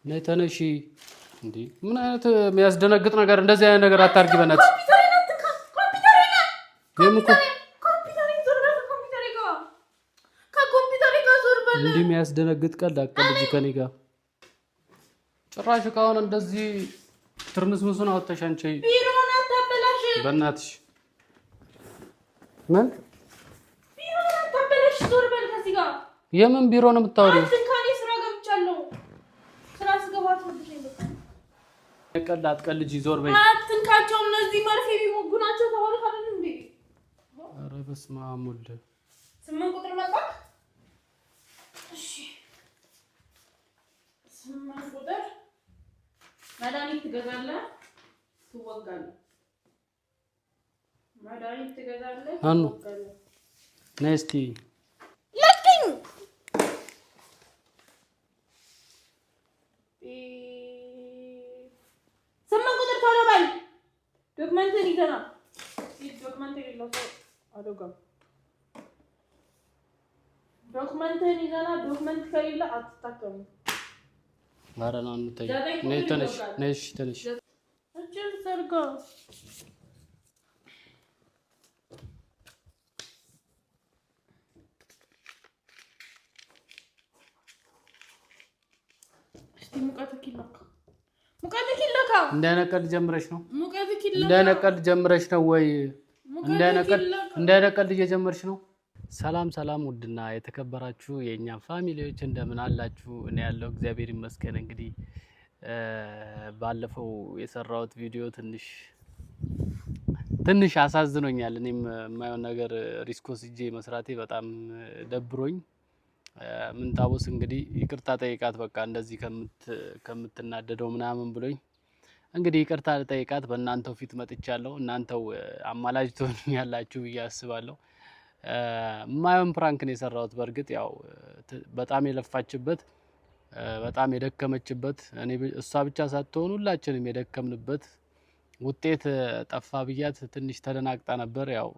ነይ ተነሺ። እንዴ ምን አይነት የሚያስደነግጥ ነገር! እንደዚህ አይነት ነገር አታርጊ በእናትሽ። እንዲህ የሚያስደነግጥ ቀልድ አትቀልጂ ከኔ ጋር። ጭራሽ እቃውን እንደዚህ ትርምስምሱን አወጣሽ አንቺ። በእናትሽ ምን የምን ቢሮ ነው የምታወሪው? ቀልድ አትቀልጂ፣ ዞር በይ። አትንካቸው፣ እነዚህ መርፌ ቢሞጉ ናቸው ተባልክ አይደል እንዴ? ኧረ በስመ አብ ወልድ። 8 ቁጥር መጣ። እሺ 8 ቁጥር መድኃኒት ትገዛለህ፣ ትወጋለህ። መድኃኒት ትገዛለህ፣ ትወጋለህ። ነይ እስኪ ለቅኝ። ዶክመንትን ይዘና ዶክመንት የሌለው ሰው አደጋም። ዶክመንትን ይዘና ዶክመንት ከሌለ አትታከሙ። ኧረ ነው እንተይ። ነይ ተነሽ፣ ነይ እሺ ተነሽ። እቺን ዘርጋ። እስቲ ሙቀት ይለካ። እንዳይነቀል ጀምረሽ ነው? እንዳይነቀል ጀምረሽ ነው ወይ? እንዳይነቀል እየጀመርሽ ነው? ሰላም ሰላም፣ ውድና የተከበራችሁ የኛ ፋሚሊዎች እንደምን አላችሁ? እኔ ያለው እግዚአብሔር ይመስገን። እንግዲህ ባለፈው የሰራሁት ቪዲዮ ትንሽ አሳዝኖኛል። እኔም የማየውን ነገር ሪስክ ወስጄ መስራቴ በጣም ደብሮኝ ምንታቦስ እንግዲህ ይቅርታ ጠይቃት፣ በቃ እንደዚህ ከምትናደደው ምናምን ብሎኝ እንግዲህ ይቅርታ ጠይቃት በእናንተው ፊት መጥቻለሁ። እናንተው አማላጅ ትሆኑኛላችሁ ብዬ አስባለሁ። ማየውን ፕራንክ ነው የሰራሁት። በእርግጥ ያው በጣም የለፋችበት በጣም የደከመችበት እሷ ብቻ ሳትሆን ሁላችንም የደከምንበት ውጤት ጠፋ ብያት ትንሽ ተደናግጣ ነበር። ያው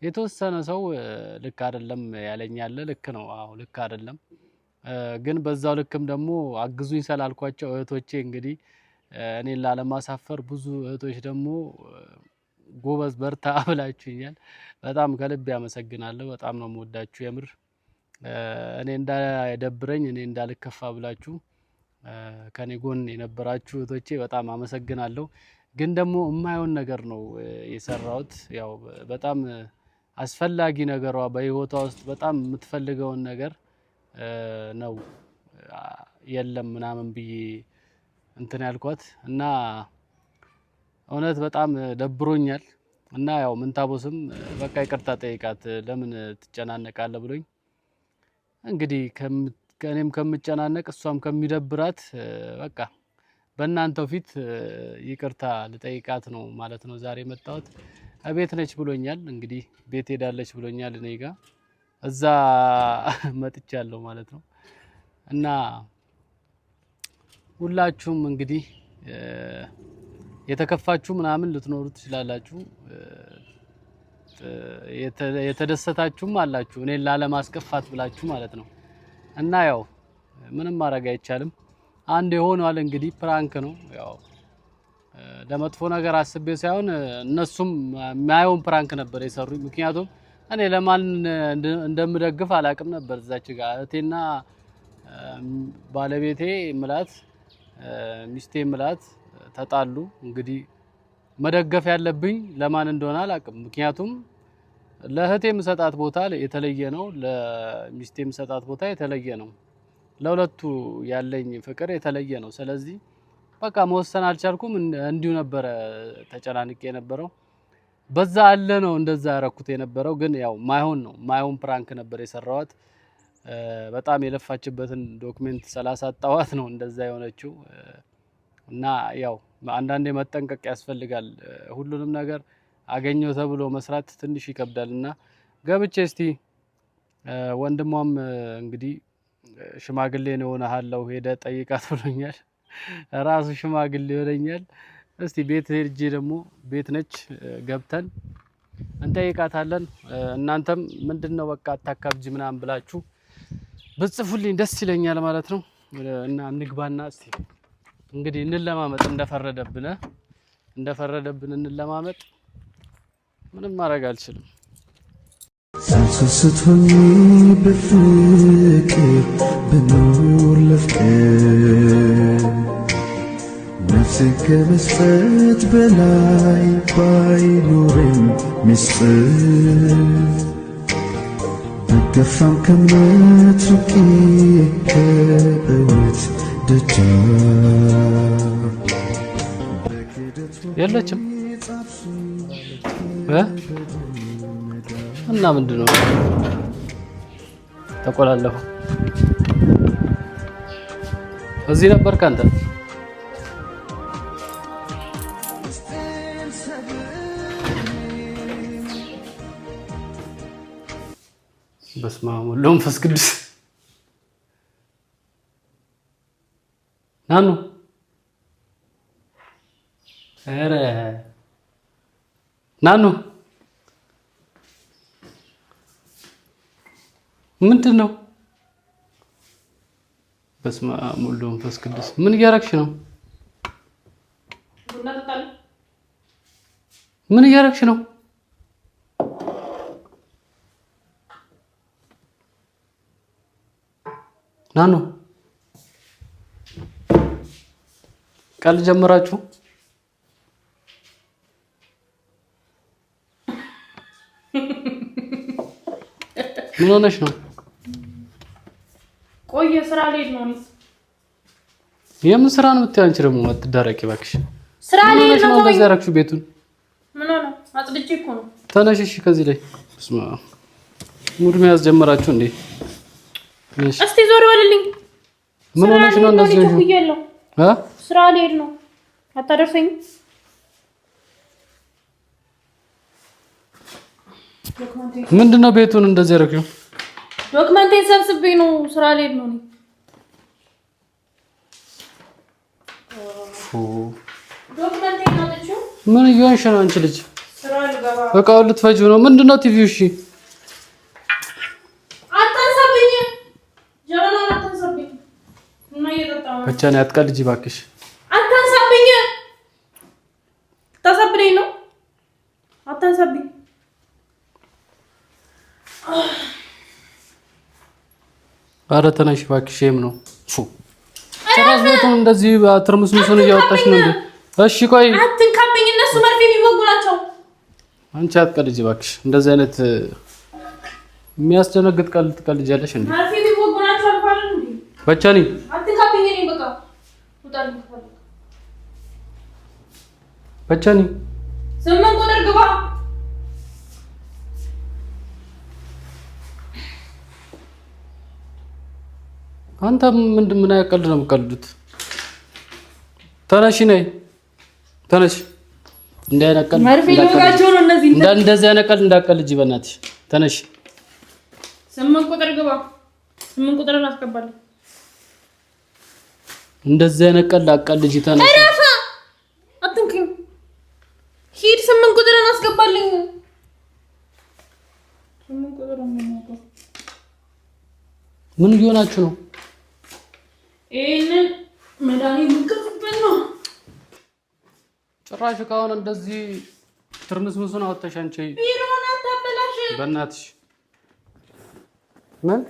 የተወሰነ ሰው ልክ አይደለም ያለኛል። ልክ ነው፣ አዎ ልክ አይደለም። ግን በዛው ልክም ደግሞ አግዙኝ ስላልኳቸው እህቶቼ እንግዲህ እኔን ላለማሳፈር ብዙ እህቶች ደግሞ ጎበዝ በርታ ብላችሁኛል። በጣም ከልብ ያመሰግናለሁ። በጣም ነው የምወዳችሁ የምር። እኔ እንዳይደብረኝ እኔ እንዳልከፋ ብላችሁ ከኔ ጎን የነበራችሁ እህቶቼ በጣም አመሰግናለሁ። ግን ደግሞ የማይሆን ነገር ነው የሰራሁት። ያው በጣም አስፈላጊ ነገሯ በህይወቷ ውስጥ በጣም የምትፈልገውን ነገር ነው የለም ምናምን ብዬ እንትን ያልኳት እና እውነት በጣም ደብሮኛል። እና ያው ምንታቦስም በቃ ይቅርታ ጠይቃት ለምን ትጨናነቃለህ ብሎኝ እንግዲህ ከእኔም ከምጨናነቅ እሷም ከሚደብራት በቃ በእናንተው ፊት ይቅርታ ልጠይቃት ነው ማለት ነው ዛሬ መጣሁት። ቤት ነች ብሎኛል፣ እንግዲህ ቤት ሄዳለች ብሎኛል። እኔ ጋር እዛ መጥቻለሁ ማለት ነው። እና ሁላችሁም እንግዲህ የተከፋችሁ ምናምን ልትኖሩ ትችላላችሁ፣ የተደሰታችሁም አላችሁ እኔን ላለማስከፋት ብላችሁ ማለት ነው። እና ያው ምንም ማድረግ አይቻልም። አንድ የሆነዋል እንግዲህ ፕራንክ ነው። ያው ለመጥፎ ነገር አስቤ ሳይሆን እነሱም የማየውን ፕራንክ ነበር የሰሩኝ። ምክንያቱም እኔ ለማን እንደምደግፍ አላቅም ነበር። እዛች ጋር እህቴና ባለቤቴ ምላት ሚስቴ ምላት ተጣሉ። እንግዲህ መደገፍ ያለብኝ ለማን እንደሆነ አላቅም። ምክንያቱም ለእህቴ የምሰጣት ቦታ የተለየ ነው፣ ለሚስቴ የምሰጣት ቦታ የተለየ ነው፣ ለሁለቱ ያለኝ ፍቅር የተለየ ነው። ስለዚህ በቃ መወሰን አልቻልኩም። እንዲሁ ነበረ ተጨናንቄ የነበረው። በዛ አለ ነው እንደዛ ያረኩት የነበረው። ግን ያው ማይሆን ፕራንክ ነበር የሰራዋት። በጣም የለፋችበትን ዶክመንት ስላሳጣዋት ነው እንደዛ የሆነችው። እና ያው አንዳንዴ መጠንቀቅ ያስፈልጋል። ሁሉንም ነገር አገኘው ተብሎ መስራት ትንሽ ይከብዳልና ገብቼ እስቲ ወንድሟም እንግዲህ ሽማግሌ ነው ሆነሃለው ሄደ ጠይቃት ብሎኛል። ራሱ ሽማግሌ ሆነኛል። እስቲ ቤት ሄጄ ደግሞ ቤት ነች ገብተን እንጠይቃታለን። እናንተም ምንድነው በቃ አታካብጂ ምናምን ብላችሁ ብጽፉልኝ ደስ ይለኛል ማለት ነው። እና እንግባና እስቲ እንግዲህ እንለማመጥ እንደፈረደብን እንለማመጥ። ምንም ማድረግ አልችልም። ሳንሰስቶኝ በፍቅር ብኖር ለፍቅር ነፍሴ ከመስጠት በላይ ባይኖረኝ ምስጢር ብገፋም ከእምነት ርቄ ከእውነት ደጃፍ የለችም እና ምንድነው ተቆላለሁ። እዚህ ነበር ካንተ በስመ አብ ወወልድ ወመንፈስ ቅዱስ ናኑ ኧረ ናኑ ምንድን ነው? በስመ አብ ወወልድ ወመንፈስ ቅዱስ ምን እያደረግሽ ነው? ምን እያደረግሽ ነው? ናኑ ቀል ጀመራችሁ? ምን ሆነሽ ነው? ቆየ ስራ ልሄድ ነው። የምን ስራ ነው የምትይው? አንቺ ደግሞ አትዳረቂ እባክሽ። ስራ ልሄድ ነው። እንደዚህ ያደረግሽው ቤቱን ምን ሆነ? አጽድቼ እኮ ነው። ተነሽ እሺ፣ ከዚህ ላይ በስመ አብ ሙድ መያዝ ጀመራችሁ እንዴ? እስቲ ዞር በልልኝ። ምን ሆነሽ ነው እንደዚህ ነው? ስራ ልሄድ ነው። አታደርሰኝ። ምንድነው ቤቱን እንደዚህ ያደረግሽው? ዶክመንቴን ሰብስቤ ነው። ስራ ልሄድ ነው። ዶክመንቴን አጥቼው ምን እየሆንሽ ነው አንቺ ልጅ? ስራ ልገባ እቃውን ልትፈጂው ነው? ምንድነው ቲቪው? እሺ አታንሳብኝ። ጀበና አታንሳብኝ። እና እየጠጣሁ ነው። ብቻ ነው አትቀልጂ እባክሽ። አታንሳብኝ። ታሳብደኝ ነው። አታንሳብኝ። ኧረ ተነሽ እባክሽ። ሼም ነው ጭራሽ ቤቱን እንደዚህ ትርምስምሱን እያወጣሽ ነው እንዴ? እሺ ቆይ አትንካብኝ። እነሱ መርፌ የሚወጉ ናቸው። አንቺ አትቀልጂ እባክሽ። እንደዚህ አይነት የሚያስደነግጥ ቀልድ ትቀልጃለሽ እንዴ? መርፌ የሚወጉ ናቸው አልኳል እንዴ? በቻኒ አትንካብኝ። እኔ በቃ ውጣልኝ። በቻኒ ስምንት ቁጥር ግባ። አንተ ምን አይቀልድ ነው የምትቀልዱት? ተነሺ ነይ ተነሺ። እንዳይነቀል መርፌ ይወጋቸው ነው እነዚህ። እንደዚህ አይነቀል እንዳቀልጂ በእናትሽ ተነሺ። ስምንት ቁጥር ግባ። ስምንት ቁጥርን አስገባለሁ። እንደዚህ አይነቀል አቀልጂ ተነሺ። አራፋ አትንኪኝ። ሂድ። ስምንት ቁጥርን አስገባልኝ። ስምንት ቁጥርን ነው። ምን እየሆናችሁ ነው? ይሄንን መድኃኒት ልትከፍበት ነው። ጭራሽ ከሆነ እንደዚህ ትርምስምሱን አወጣሽ አንቺ። ቢሮውን አታበላሽ በእናትሽ። ምን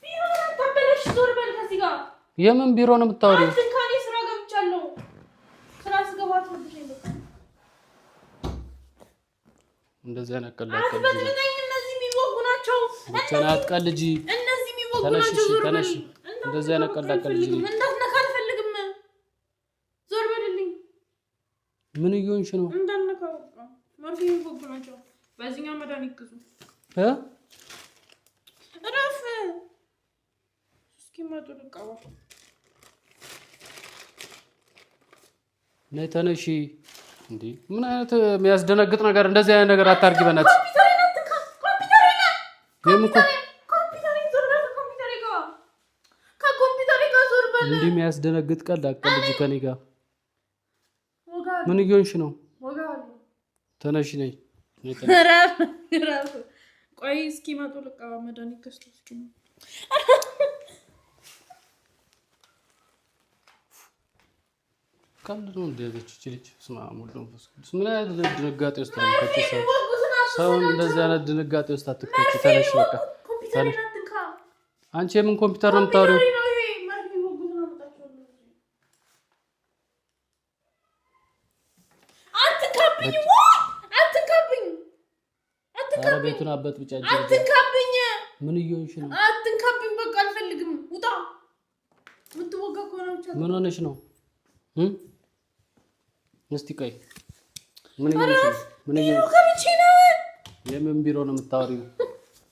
ቢሮውን አታበላሽ። ዞር በል ከዚህ ጋር። የምን ቢሮ ነው የምታወሪው? አትንካኔ። ስራ ገብቻለሁ። ስራ ስገባት ነው ብቻ ይበቃ። እንደዚህ አይነቀል አትበጥብጠኝ። እነዚህ የሚወጉ ናቸው። ብቻ ነው አትቀልጂ። እነዚህ የሚወጉ ተነሽ ናቸው። ዞር በል። ተነሽ። እንደዚህ አይነቀል አትቀልጂ። እንዳትነካ አልፈልግም። ዞር በልልኝ። ምን እየሆንሽ ነው? እንዳትነካ በቃ። መርፌ የሚወጉ ናቸው። በዚህኛው መድኃኒት ግዙ። እረፍ። እስኪመጡ ልቀባ። ነይ ተነሺ። እንዴ ምን አይነት የሚያስደነግጥ ነገር! እንደዚህ አይነት ነገር አታርጊ በእናትሽ። እንዲህ የሚያስደነግጥ ቀልድ አትቀልጂ ከኔ ጋር። ምን እየሆንሽ ነው? ተነሺ ነይ። ቆይ እስኪመጡ ልቀባ። መድኃኒት ገዝቶ እስኪ ቀልድ ነው እንደዚህ ልጅ ስማ ሙሉ ምን አይነት ድንጋጤ ውስጥ ነው ከተሰው ሰው እንደዚህ አይነት ድንጋጤ ውስጥ አትከቺ። ተነሽ በቃ ተነሽ። አንቺ የምን ኮምፒውተር ነው የምታወሪው? ኧረ ቤቱን አበት ብቻ እንጂ አትንካብኝ። ምን እየሆንሽ ነው? አትንካብኝ። በቃ አልፈልግም። ውጣ። ምትወጋ ከሆነ ብቻ ምን ሆነሽ ነው? እስቲ ቆይ ምን እየሆንሽ ነው? ምን እየሆንሽ ነው? የምን ቢሮ ነው የምታወሪው?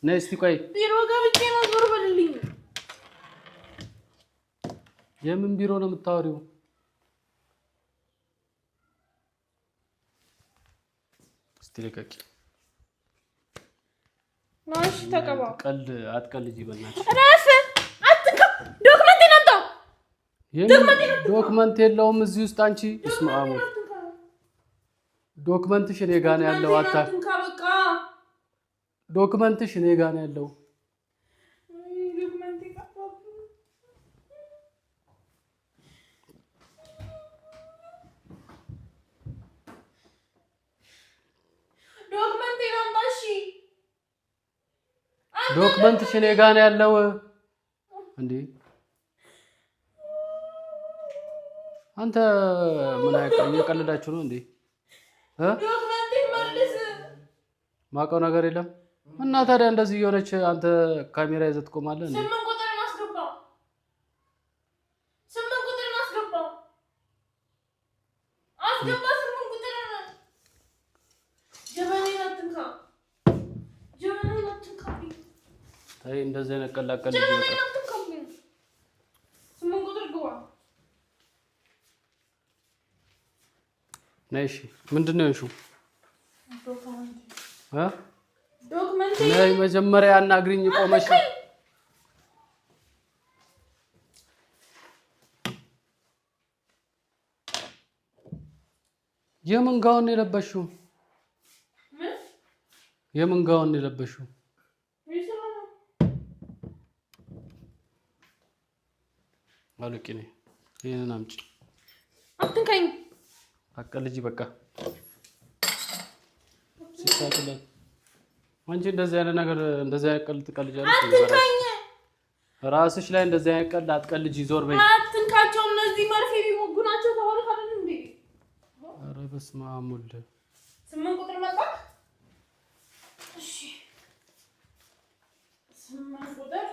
ነይ እስቲ ቆይ ቢሮ ገብቼ ነው። ዞር በልልኝ። የምን ቢሮ ነው የምታወሪው? እስቲ ልቀቂ። ናሽ ተቀባ። ቀልድ አትቀልጂ በእናትሽ። ራስ አትንካ። ዶክመንት ነው። ዶክመንት የለውም እዚህ ውስጥ አንቺ እስማሙ ዶክመንትሽ እኔ ጋር ነው ያለው። አትንካ በቃ ዶክመንትሽ እኔ ጋር ነው ያለው። ዶክመንት ይቀባው። ዶክመንት ይናምጣሽ። ዶክመንትሽ እኔ ጋር ነው ያለው። እንዴ አንተ ምን እየቀለዳችሁ ነው እንዴ? ዶክመንት ይመልስ። ማውቀው ነገር የለም እና ታዲያ እንደዚህ እየሆነች አንተ ካሜራ ይዘህ ትቆማለህ እንዴ? 8 ቁጥርን አስገባ። 8 ቁጥርን አስገባ። አስገባ 8 ቁጥርን። ጀበናዬን አትንካ። ጀበናዬን አትንካ። አይ እንደዚህ አይነት ቀላቀል ጀበናዬን ይወጣ። አትንካ። 8 ቁጥር ግባ። ነይሽ ምንድነው እሺ? ዶክመንት ነይ መጀመሪያ አናግሪኝ ቆመሽ። የምን ጋውን የለበሽው? የምን ጋውን የለበሽው? አልቂ ነኝ። ይሄንን አምጪ። አትንካኝ። አቀልጂ በቃ ሲሳተለ አንቺ እንደዚህ አይነት ነገር እንደዚህ አይነት ቀልድ ትቀልጃለሽ? አትንካኝ። ራስሽ ላይ እንደዚህ አይነት ቀልድ አትቀልጂ። ዞር በይ። አትንካቸው። እነዚህ መርፌ ቢሞጉ ናቸው። ተወልካ አይደል እንዴ? ኧረ በስመ አብ ወልድ። 8 ቁጥር መጣ። እሺ 8 ቁጥር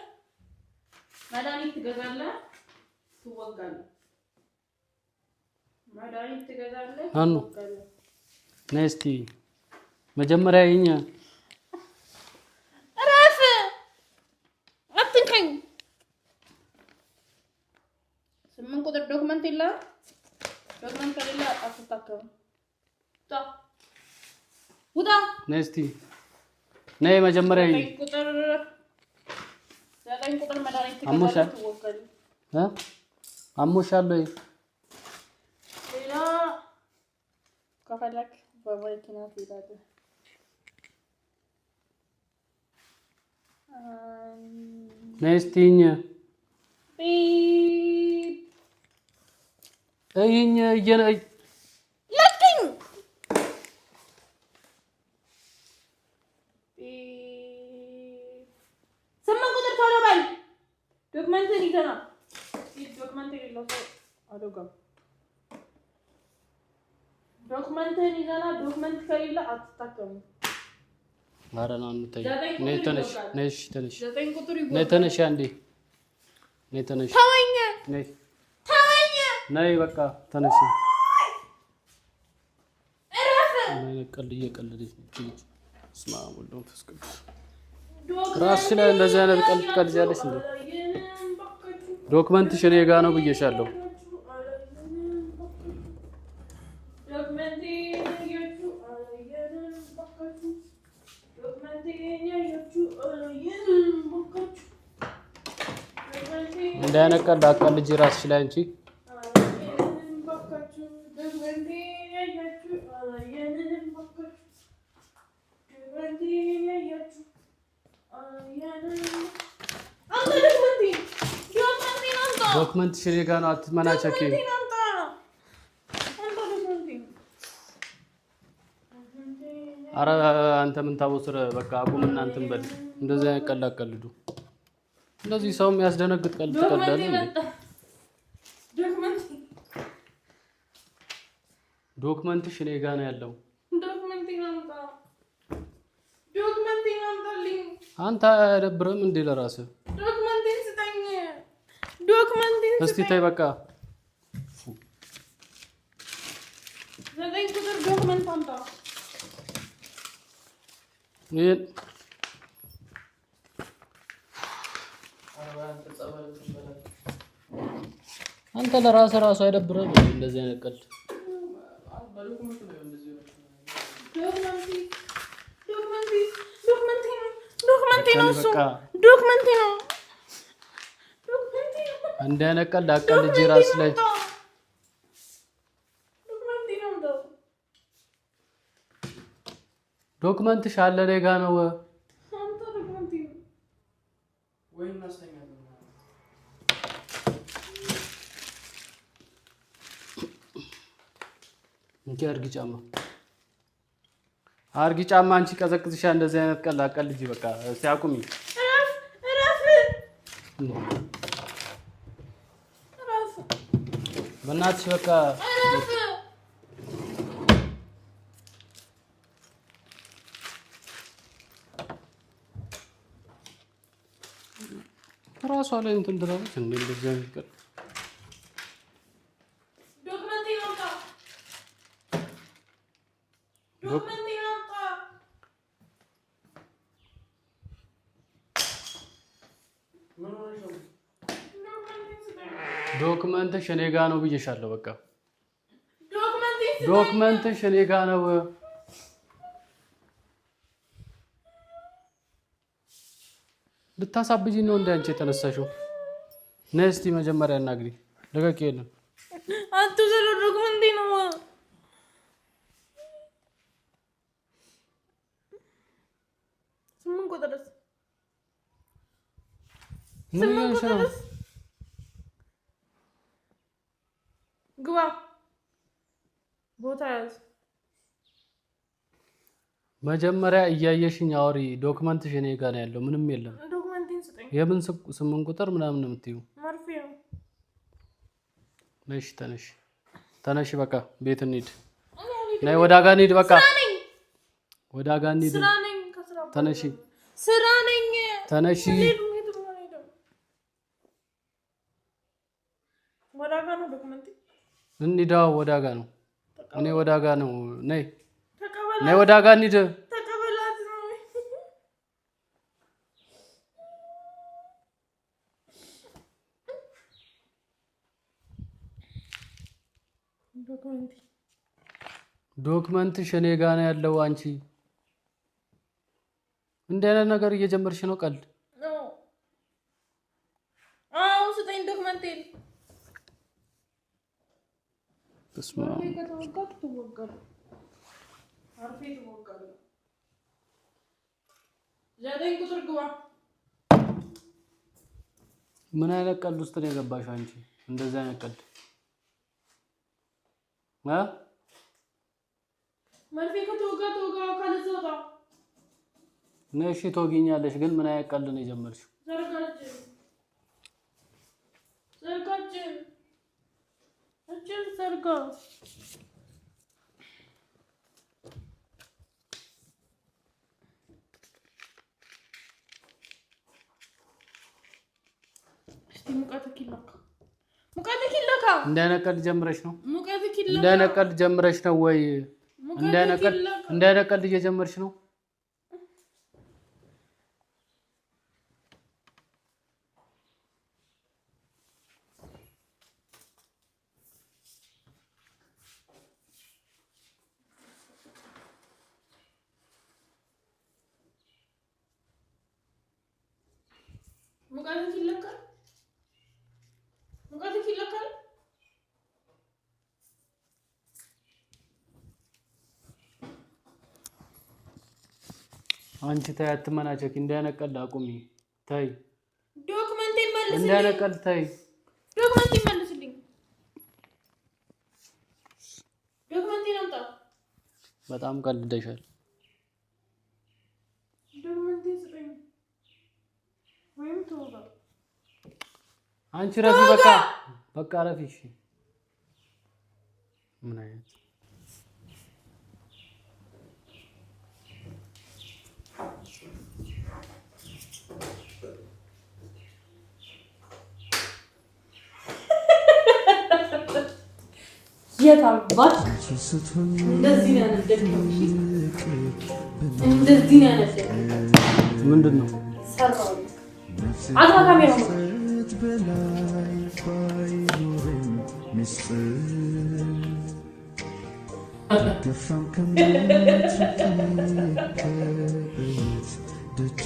መድኃኒት ትገዛለህ፣ ትወጋለህ። መድኃኒት ትገዛለህ፣ ትወጋለህ። ነይ እስኪ መጀመሪያ ይኛ እረፍ። አትንካኝ። 8 ቁጥር ዶክመንት የለህም። ዶክመንት ከሌለ አትታከም። ውጣ። ነይ እስኪ ነይ መጀመሪያ ይኛ 9 ቁጥር መድኃኒት ትገዛለህ፣ ትወጋለህ። አሞሻል ወይ? ሌላ ከፈለክ በመኪና ትሄዳለህ። ነይ እስኪ ይኛ ይኛ እየነይ ለቅኝ። 8 ቁጥር ቶሎ በል። ዶክመንትን ይዘና ዶክመንት የሌለው ሰው አልወጋም። ዶክመንትን ይዘና ዶክመንት ከሌለ አትታከሙ። ኧረ ነው እንተይ። ነይ ተነሽ፣ ነይ ተነሽ፣ 9 ቁጥር ይጎዳል። ነይ ተነሽ፣ አንዴ ነይ ተነሽ። ተወኝ፣ ነይ ተወኝ፣ ነይ በቃ ተነሽ። እረፍ። ነይ ቀልድ እየቀለደች ልጅ እስማ ወልዶ መንፈስ ቅዱስ ራስሽ ላይ እንደዚህ አይነት ቀልድ ትቀልጃለሽ እንዴ? ዶክመንትሽ እኔ ጋ ነው ብዬሻለሁ። እንደ አይነት ቀልድ አትቀልጂ ራስሽ ላይ አንቺ። ዶክመንትሽ እኔ ጋ ነው፣ አትመናቸኪ። ኧረ አንተ ምን ታወስረ? በቃ አቁም እናንተም በል። እንደዚህ አይነት ቀልድ አትቀልዱ። እንደዚህ ሰው የሚያስደነግጥ ቀልድ ትቀልዳለህ? ዶክመንትሽ እኔ ጋ ነው ያለው። አንተ አይደብርም እንዴ ለራስህ? እስቲ ተይ በቃ። አንተ ለራስህ ራሱ አይደብርም እንደዚህ አይነት ቀልድ? እንደ አይነት ቀልድ አቀልጄ ራስ ላይ ዶክመንትሽ አለ እኔ ጋ ነው። እንኪ አርጊ ጫማ አንቺ ቀዘቅዝሻ። እንደዚህ አይነት ቀልድ አቀልጂ በቃ። እስቲ አቁሚ። በእናትሽ በቃ ራሷ ላይ እንትን ትላለች እንዴ? እንደዚህ አይነት ቀልድ ዶክመንትሽ እኔ ጋ ነው ብዬሻለሁ። በቃ ዶክመንትሽ እኔ ጋ ነው። ልታሳብጂ ነው እንደ አንቺ የተነሳሽው? ነይ እስቲ መጀመሪያ እናግሪ። ልቀቂ። የለም አትዘሉ። ዶክመንቴ ነው። ስምንት ቁጥርስ ምን ነው? ግባ። ቦታ ያዝ። መጀመሪያ እያየሽኝ አውሪ። ዶክመንትሽ እኔ ጋር ነው ያለው። ምንም የለም። ዶክመንቴን ስጠኝ። የምን 8 ቁጥር ምናምን ነው የምትይው? መርፌ ነው። ነሽ ተነሽ። በቃ ቤት እንሂድ። ነይ ወደ አጋ እንሂድ። በቃ ወደ አጋ እንሂድ። ተነሺ። ስራ ነኝ። ተነሺ። ወደ አጋ ነው ዶክመንቴ። እንሂዳ። ወደ አጋ ነው። እኔ ወደ አጋ ነው። ነይ ወደ አጋ እንሂድ። ተቀበላት ነው። ዶክመንትሽ እኔ ጋ ነው ያለው። አንቺ እንደ አይነት ነገር እየጀመርሽ ነው ቀልድ። አዎ ስጠኝ ዶክመንቴን። ተስማ ምን አይነት ቀልድ ውስጥ ነው የገባሽው አንቺ? እንደዚህ አይነት ቀልድ መርፌ ከተወጋ ካለዘውታ ነሽ ትወጊኛለሽ። ግን ምን አይነት ቀልድ ነው የጀመርሽው? ዘርጋ እንደ አይነት ቀልድ ጀምረሽ ነው? እንደ አይነት ቀልድ ጀምረሽ ነው ወይ? እንደ አይነት ቀልድ እየጀመርሽ ነው? አንቺ ተይ አትመናጨቂ። እንደ አይነት ቀልድ አቁሚ። ተይ ዶክመንቴን መልስልኝ። እንደ አይነት ቀልድ ተይ። ዶክመንቴን መልስልኝ። ዶክመንቴን አምጣ። በጣም ቀልደሻል። ወይም ተወጋ አንቺ ረፊ በቃ ረፊ እሺ ምን አይነት የታባክ እንደዚህ ነው ያነደድከው እንደዚህ ነው ያነደድከው ምንድነው ሰራው አታ ካሜራ ነው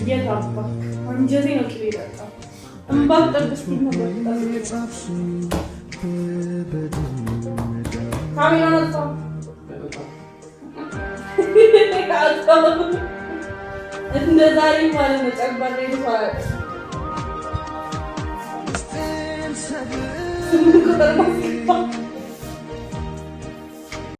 የታባክ አንጀቴ ነው ከቤታ እምባክ ጠብስኩ ነበር ካሜራ ነው እንደ ዛሬ ማለት ነው ጨባሬ ይባላል